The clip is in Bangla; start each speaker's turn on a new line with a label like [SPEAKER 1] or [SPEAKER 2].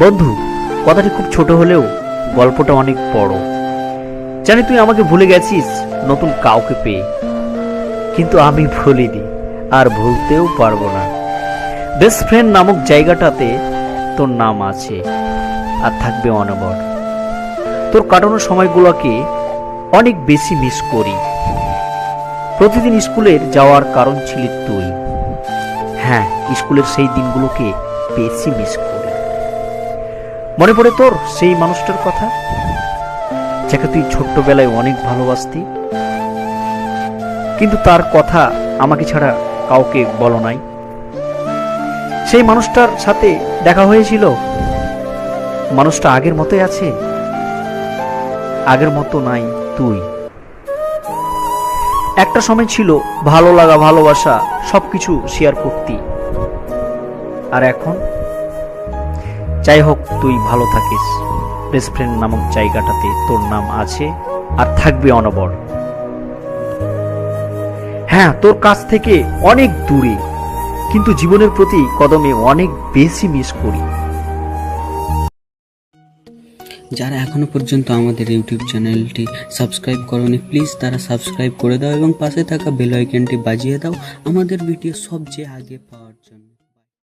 [SPEAKER 1] বন্ধু, কথাটি খুব ছোট হলেও গল্পটা অনেক বড়। জানি তুই আমাকে ভুলে গেছিস নতুন কাউকে পেয়ে, কিন্তু আমি ভুলিনি, আর ভুলতেও পারবো না। বেস্ট ফ্রেন্ড নামক জায়গাটাতে তোর নাম আছে আর থাকবে অনবর। তোর কাটানো সময়গুলোকে অনেক বেশি মিস করি। প্রতিদিন স্কুলের যাওয়ার কারণ ছিলি তুই। হ্যাঁ, স্কুলের সেই দিনগুলোকে বেশি মিস করি। মনে পড়ে তোর সেই মানুষটার কথা, যাকে তুই ছোট্টবেলায় অনেক ভালোবাসতি, কিন্তু তার কথা আমাকে ছাড়া কাউকে বলো নাই। সেই মানুষটার সাথে দেখা হয়েছিল। মানুষটা আগের মতোই আছে, আগের মতো নাই তুই। একটা সময় ছিল ভালো লাগা, ভালোবাসা, সবকিছু শেয়ার করতি। আর এখন যাই হোক, তুই ভালো থাকিস। বেস্ট ফ্রেন্ড নামক জায়গাটাতে তোর নাম আছে আর থাকবে অনবর। হ্যাঁ, তোর কাছ থেকে অনেক দূরে, কিন্তু জীবনের প্রতি কদমে অনেক বেশি মিস করি।
[SPEAKER 2] যারা এখনো পর্যন্ত আমাদের ইউটিউব চ্যানেলটি সাবস্ক্রাইব করোনি, প্লিজ তারা সাবস্ক্রাইব করে দাও এবং পাশে থাকা বেল আইকনটি বাজিয়ে দাও আমাদের ভিডিও সবচেয়ে আগে পাওয়ার জন্য।